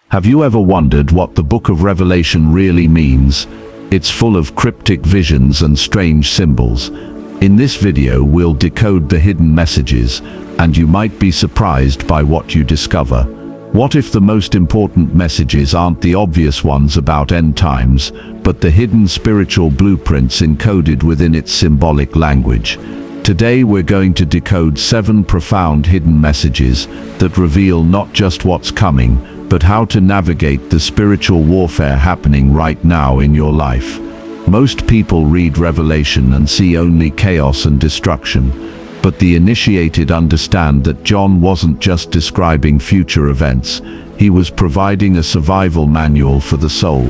Have you ever wondered what the book of Revelation really means? It's full of cryptic visions and strange symbols. In this video, we'll decode the hidden messages, and you might be surprised by what you discover. What if the most important messages aren't the obvious ones about end times, but the hidden spiritual blueprints encoded within its symbolic language? Today we're going to decode 7 profound hidden messages that reveal not just what's coming, but how to navigate the spiritual warfare happening right now in your life. Most people read Revelation and see only chaos and destruction, but the initiated understand that John wasn't just describing future events, he was providing a survival manual for the soul.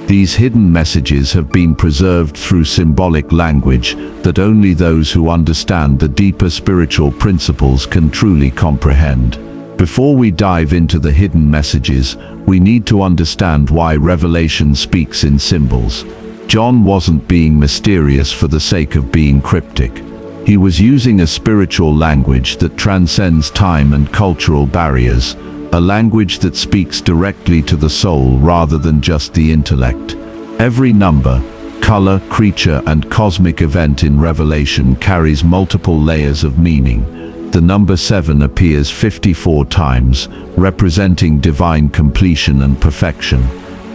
These hidden messages have been preserved through symbolic language that only those who understand the deeper spiritual principles can truly comprehend. Before we dive into the hidden messages, we need to understand why Revelation speaks in symbols. John wasn't being mysterious for the sake of being cryptic. He was using a spiritual language that transcends time and cultural barriers, a language that speaks directly to the soul rather than just the intellect. Every number, color, creature, and cosmic event in Revelation carries multiple layers of meaning. The number 7 appears 54 times, representing divine completion and perfection.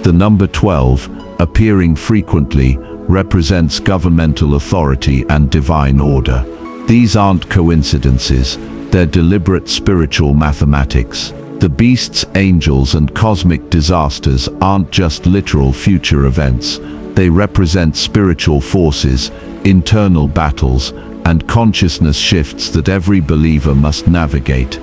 The number 12, appearing frequently, represents governmental authority and divine order. These aren't coincidences, they're deliberate spiritual mathematics. The beasts, angels, and cosmic disasters aren't just literal future events. They represent spiritual forces, internal battles, and consciousness shifts that every believer must navigate.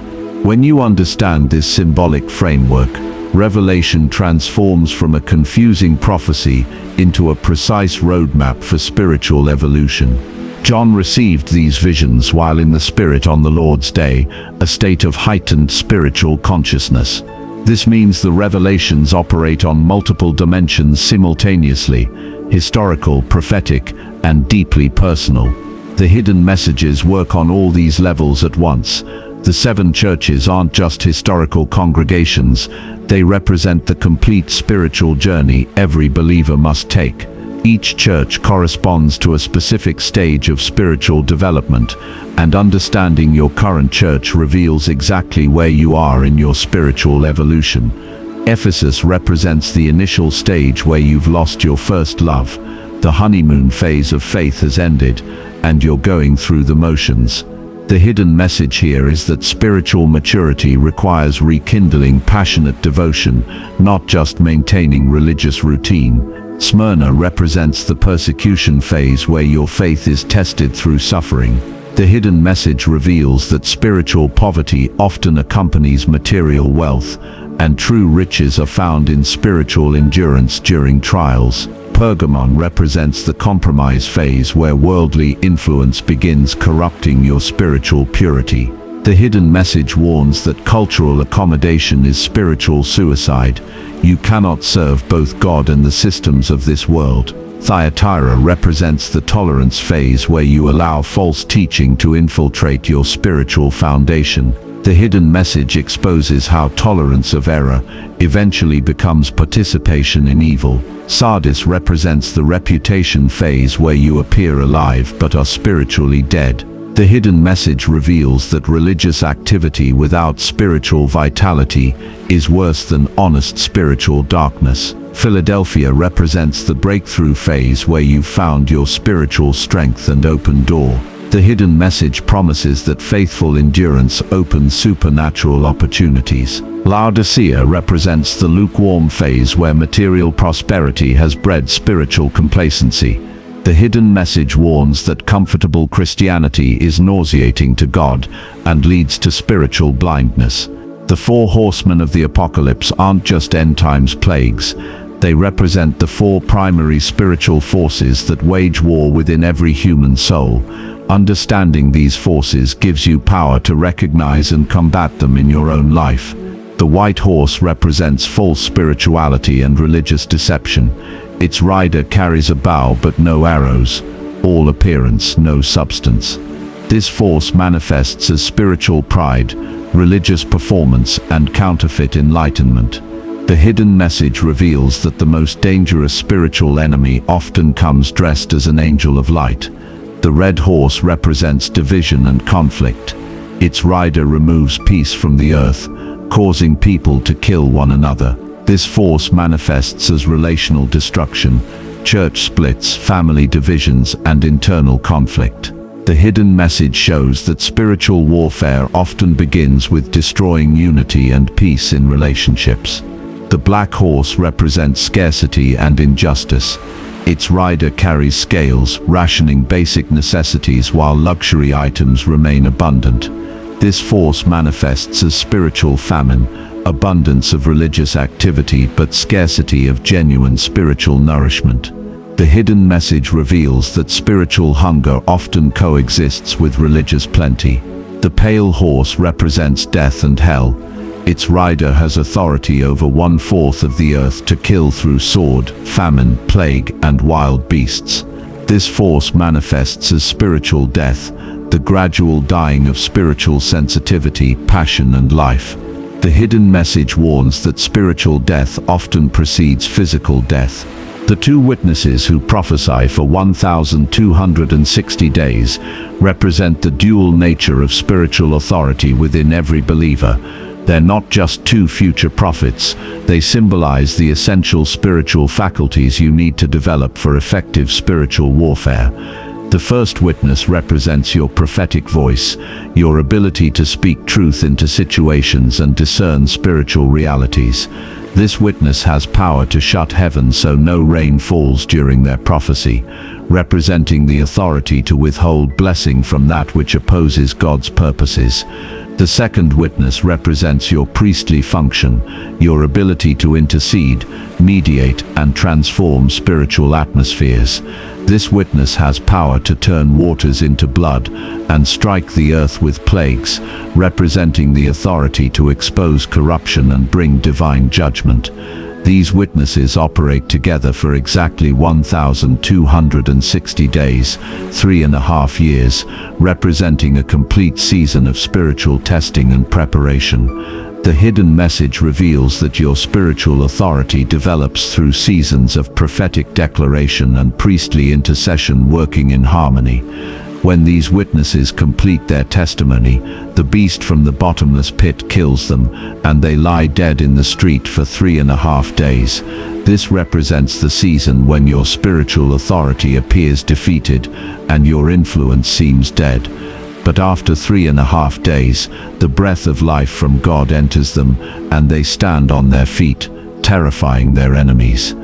When you understand this symbolic framework, Revelation transforms from a confusing prophecy into a precise roadmap for spiritual evolution. John received these visions while in the Spirit on the Lord's Day, a state of heightened spiritual consciousness. This means the revelations operate on multiple dimensions simultaneously: historical, prophetic, and deeply personal. The hidden messages work on all these levels at once. The 7 churches aren't just historical congregations, they represent the complete spiritual journey every believer must take. Each church corresponds to a specific stage of spiritual development, and understanding your current church reveals exactly where you are in your spiritual evolution. Ephesus represents the initial stage where you've lost your first love. The honeymoon phase of faith has ended, and you're going through the motions. The hidden message here is that spiritual maturity requires rekindling passionate devotion, not just maintaining religious routine. Smyrna represents the persecution phase where your faith is tested through suffering. The hidden message reveals that spiritual poverty often accompanies material wealth, and true riches are found in spiritual endurance during trials. Pergamon represents the compromise phase where worldly influence begins corrupting your spiritual purity. The hidden message warns that cultural accommodation is spiritual suicide. You cannot serve both God and the systems of this world. Thyatira represents the tolerance phase where you allow false teaching to infiltrate your spiritual foundation. The hidden message exposes how tolerance of error eventually becomes participation in evil. Sardis represents the reputation phase where you appear alive but are spiritually dead. The hidden message reveals that religious activity without spiritual vitality is worse than honest spiritual darkness. Philadelphia represents the breakthrough phase where you've found your spiritual strength and open door. The hidden message promises that faithful endurance opens supernatural opportunities. Laodicea represents the lukewarm phase where material prosperity has bred spiritual complacency. The hidden message warns that comfortable Christianity is nauseating to God and leads to spiritual blindness. The 4 horsemen of the apocalypse aren't just end times plagues. They represent the 4 primary spiritual forces that wage war within every human soul. Understanding these forces gives you power to recognize and combat them in your own life. The white horse represents false spirituality and religious deception. Its rider carries a bow but no arrows, all appearance, no substance. This force manifests as spiritual pride, religious performance, and counterfeit enlightenment. The hidden message reveals that the most dangerous spiritual enemy often comes dressed as an angel of light. The red horse represents division and conflict. Its rider removes peace from the earth, causing people to kill one another. This force manifests as relational destruction, church splits, family divisions, and internal conflict. The hidden message shows that spiritual warfare often begins with destroying unity and peace in relationships. The black horse represents scarcity and injustice. Its rider carries scales, rationing basic necessities while luxury items remain abundant. This force manifests as spiritual famine, abundance of religious activity but scarcity of genuine spiritual nourishment. The hidden message reveals that spiritual hunger often coexists with religious plenty. The pale horse represents death and hell. Its rider has authority over 1/4 of the earth to kill through sword, famine, plague, and wild beasts. This force manifests as spiritual death, the gradual dying of spiritual sensitivity, passion, and life. The hidden message warns that spiritual death often precedes physical death. The two witnesses who prophesy for 1,260 days represent the dual nature of spiritual authority within every believer. They're not just two future prophets, they symbolize the essential spiritual faculties you need to develop for effective spiritual warfare. The first witness represents your prophetic voice, your ability to speak truth into situations and discern spiritual realities. This witness has power to shut heaven so no rain falls during their prophecy, representing the authority to withhold blessing from that which opposes God's purposes. The second witness represents your priestly function, your ability to intercede, mediate, and transform spiritual atmospheres. This witness has power to turn waters into blood and strike the earth with plagues, representing the authority to expose corruption and bring divine judgment. These witnesses operate together for exactly 1,260 days, 3.5 years, representing a complete season of spiritual testing and preparation. The hidden message reveals that your spiritual authority develops through seasons of prophetic declaration and priestly intercession working in harmony. When these witnesses complete their testimony, the beast from the bottomless pit kills them, and they lie dead in the street for 3.5 days. This represents the season when your spiritual authority appears defeated and your influence seems dead. But after 3.5 days, the breath of life from God enters them, and they stand on their feet, terrifying their enemies.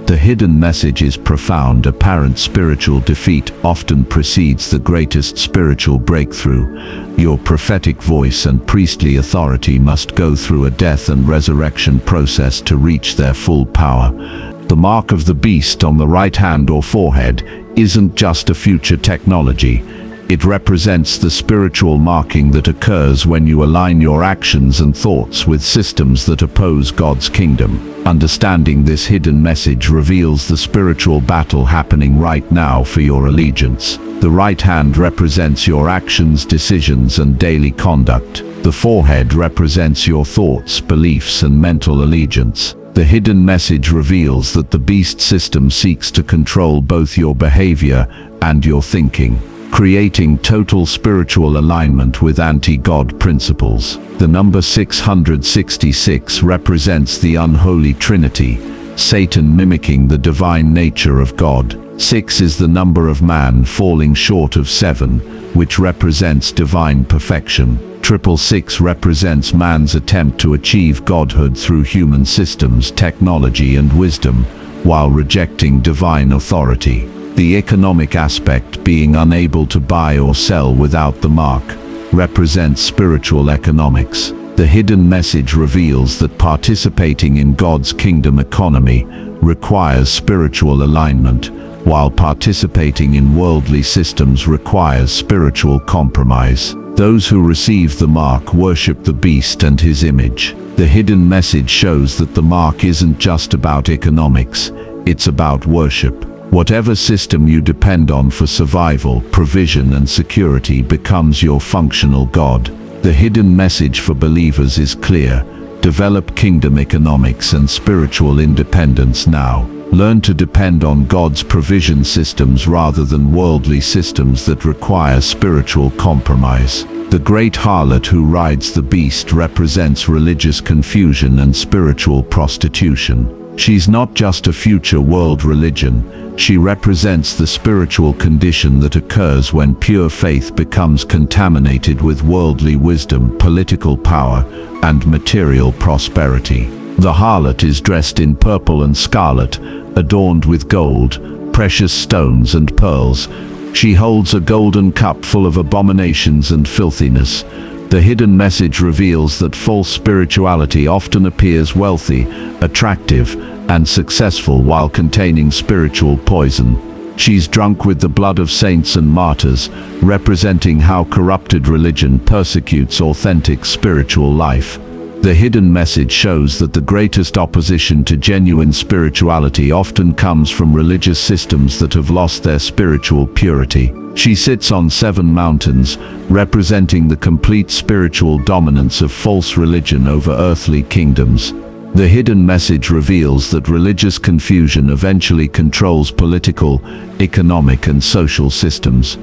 The hidden message is profound. Apparent spiritual defeat often precedes the greatest spiritual breakthrough. Your prophetic voice and priestly authority must go through a death and resurrection process to reach their full power. The mark of the beast on the right hand or forehead isn't just a future technology. It represents the spiritual marking that occurs when you align your actions and thoughts with systems that oppose God's kingdom. Understanding this hidden message reveals the spiritual battle happening right now for your allegiance. The right hand represents your actions, decisions, and daily conduct. The forehead represents your thoughts, beliefs, and mental allegiance. The hidden message reveals that the beast system seeks to control both your behavior and your thinking, creating total spiritual alignment with anti-God principles. The number 666 represents the unholy trinity, Satan mimicking the divine nature of God. 6 is the number of man falling short of 7, which represents divine perfection. 666 represents man's attempt to achieve godhood through human systems, technology, and wisdom, while rejecting divine authority. The economic aspect, being unable to buy or sell without the mark, represents spiritual economics. The hidden message reveals that participating in God's kingdom economy requires spiritual alignment, while participating in worldly systems requires spiritual compromise. Those who receive the mark worship the beast and his image. The hidden message shows that the mark isn't just about economics, it's about worship. Whatever system you depend on for survival, provision, and security becomes your functional God. The hidden message for believers is clear. Develop kingdom economics and spiritual independence now. Learn to depend on God's provision systems rather than worldly systems that require spiritual compromise. The great harlot who rides the beast represents religious confusion and spiritual prostitution. She's not just a future world religion, she represents the spiritual condition that occurs when pure faith becomes contaminated with worldly wisdom, political power, and material prosperity. The harlot is dressed in purple and scarlet, adorned with gold, precious stones and pearls. She holds a golden cup full of abominations and filthiness. The hidden message reveals that false spirituality often appears wealthy, attractive, and successful while containing spiritual poison. She's drunk with the blood of saints and martyrs, representing how corrupted religion persecutes authentic spiritual life. The hidden message shows that the greatest opposition to genuine spirituality often comes from religious systems that have lost their spiritual purity. She sits on 7 mountains, representing the complete spiritual dominance of false religion over earthly kingdoms. The hidden message reveals that religious confusion eventually controls political, economic, and social systems.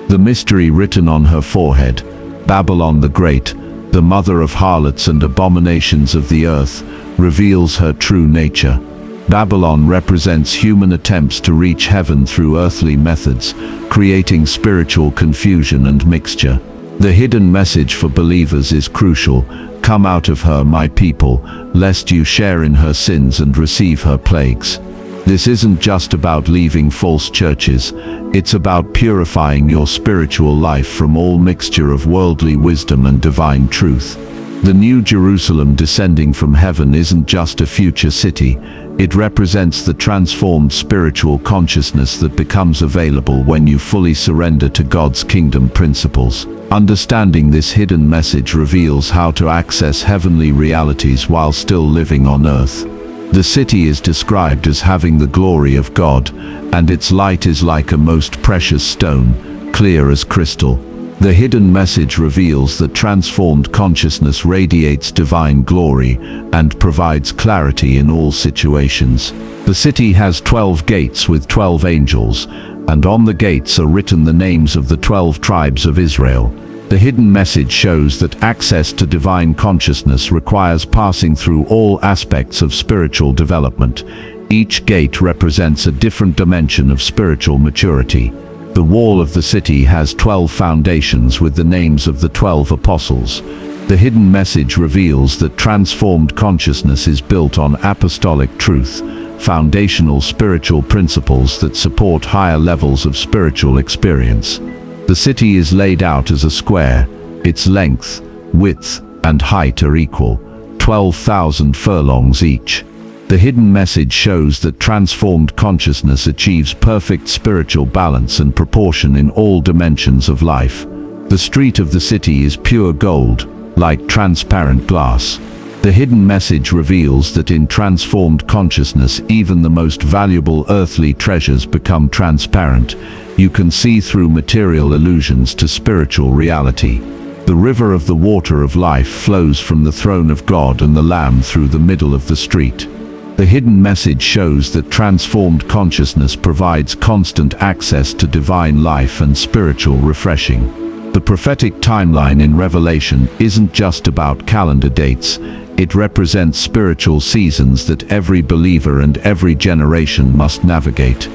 The mystery written on her forehead, Babylon the Great, the mother of harlots and abominations of the earth, reveals her true nature. Babylon represents human attempts to reach heaven through earthly methods, creating spiritual confusion and mixture. The hidden message for believers is crucial. Come out of her, my people, lest you share in her sins and receive her plagues. This isn't just about leaving false churches, it's about purifying your spiritual life from all mixture of worldly wisdom and divine truth. The New Jerusalem descending from heaven isn't just a future city, it represents the transformed spiritual consciousness that becomes available when you fully surrender to God's kingdom principles. Understanding this hidden message reveals how to access heavenly realities while still living on earth. The city is described as having the glory of God, and its light is like a most precious stone, clear as crystal. The hidden message reveals that transformed consciousness radiates divine glory and provides clarity in all situations. The city has 12 gates with 12 angels, and on the gates are written the names of the 12 tribes of Israel. The hidden message shows that access to divine consciousness requires passing through all aspects of spiritual development. Each gate represents a different dimension of spiritual maturity. The wall of the city has 12 foundations with the names of the 12 apostles. The hidden message reveals that transformed consciousness is built on apostolic truth, foundational spiritual principles that support higher levels of spiritual experience. The city is laid out as a square. Its length, width, and height are equal, 12,000 furlongs each. The hidden message shows that transformed consciousness achieves perfect spiritual balance and proportion in all dimensions of life. The street of the city is pure gold, like transparent glass. The hidden message reveals that in transformed consciousness, even the most valuable earthly treasures become transparent. You can see through material illusions to spiritual reality. The river of the water of life flows from the throne of God and the Lamb through the middle of the street. The hidden message shows that transformed consciousness provides constant access to divine life and spiritual refreshing. The prophetic timeline in Revelation isn't just about calendar dates. It represents spiritual seasons that every believer and every generation must navigate.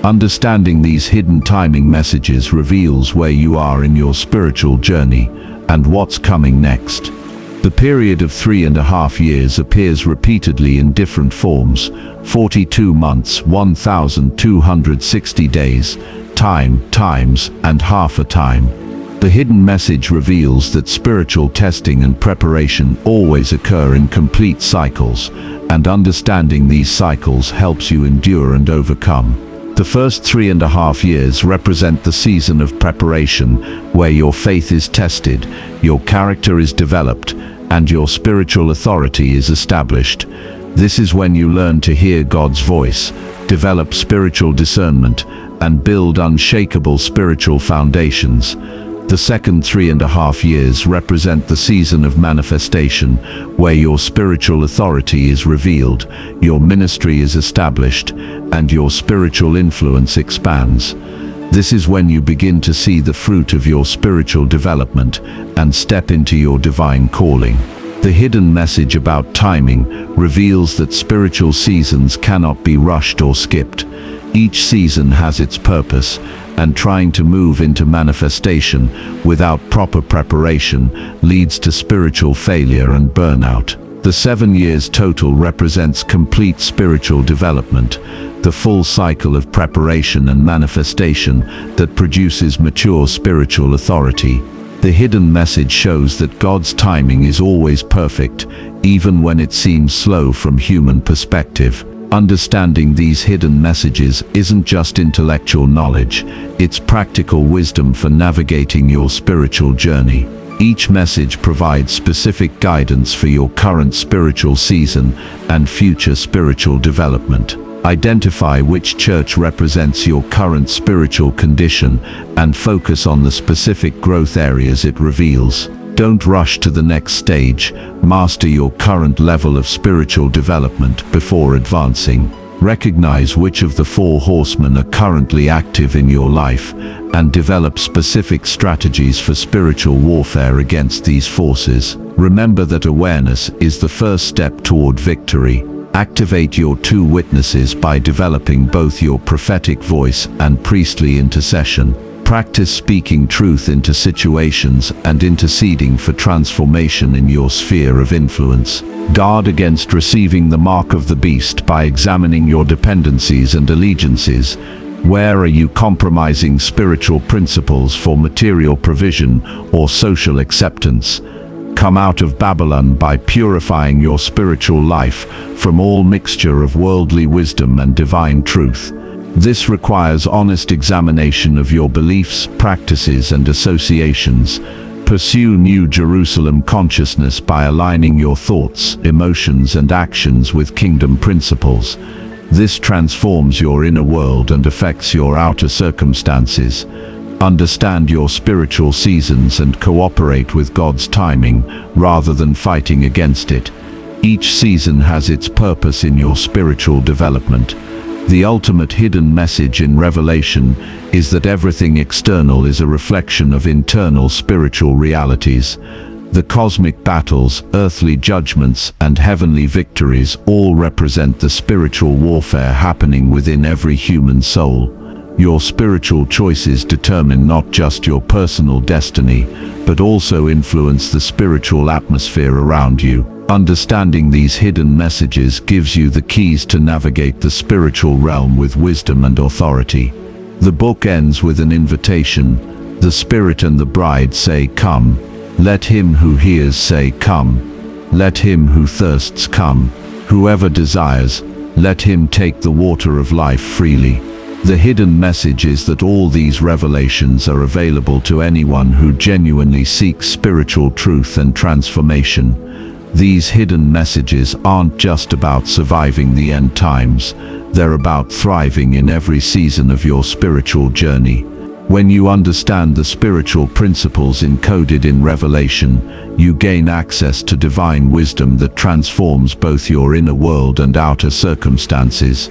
Understanding these hidden timing messages reveals where you are in your spiritual journey and what's coming next. The period of 3.5 years appears repeatedly in different forms: 42 months, 1,260 days, times, and half a time. The hidden message reveals that spiritual testing and preparation always occur in complete cycles, and understanding these cycles helps you endure and overcome. The first 3.5 years represent the season of preparation, where your faith is tested, your character is developed, and your spiritual authority is established. This is when you learn to hear God's voice, develop spiritual discernment, and build unshakable spiritual foundations. The second 3.5 years represent the season of manifestation, where your spiritual authority is revealed, your ministry is established, and your spiritual influence expands. This is when you begin to see the fruit of your spiritual development and step into your divine calling. The hidden message about timing reveals that spiritual seasons cannot be rushed or skipped. Each season has its purpose, and trying to move into manifestation without proper preparation leads to spiritual failure and burnout. The 7 years total represents complete spiritual development, the full cycle of preparation and manifestation that produces mature spiritual authority. The hidden message shows that God's timing is always perfect, even when it seems slow from human perspective. Understanding these hidden messages isn't just intellectual knowledge, it's practical wisdom for navigating your spiritual journey. Each message provides specific guidance for your current spiritual season and future spiritual development. Identify which church represents your current spiritual condition and focus on the specific growth areas it reveals. Don't rush to the next stage. Master your current level of spiritual development before advancing. Recognize which of the 4 horsemen are currently active in your life and develop specific strategies for spiritual warfare against these forces. Remember that awareness is the first step toward victory. Activate your 2 witnesses by developing both your prophetic voice and priestly intercession. Practice speaking truth into situations and interceding for transformation in your sphere of influence. Guard against receiving the mark of the beast by examining your dependencies and allegiances. Where are you compromising spiritual principles for material provision or social acceptance? Come out of Babylon by purifying your spiritual life from all mixture of worldly wisdom and divine truth. This requires honest examination of your beliefs, practices, and associations. Pursue New Jerusalem consciousness by aligning your thoughts, emotions, and actions with kingdom principles. This transforms your inner world and affects your outer circumstances. Understand your spiritual seasons and cooperate with God's timing rather than fighting against it. Each season has its purpose in your spiritual development. The ultimate hidden message in Revelation is that everything external is a reflection of internal spiritual realities. The cosmic battles, earthly judgments, and heavenly victories all represent the spiritual warfare happening within every human soul. Your spiritual choices determine not just your personal destiny, but also influence the spiritual atmosphere around you. Understanding these hidden messages gives you the keys to navigate the spiritual realm with wisdom and authority. The book ends with an invitation. The Spirit and the bride say, "Come." Let him who hears say, "Come." Let him who thirsts come. Whoever desires, let him take the water of life freely. The hidden message is that all these revelations are available to anyone who genuinely seeks spiritual truth and transformation. These hidden messages aren't just about surviving the end times, they're about thriving in every season of your spiritual journey. When you understand the spiritual principles encoded in Revelation, you gain access to divine wisdom that transforms both your inner world and outer circumstances.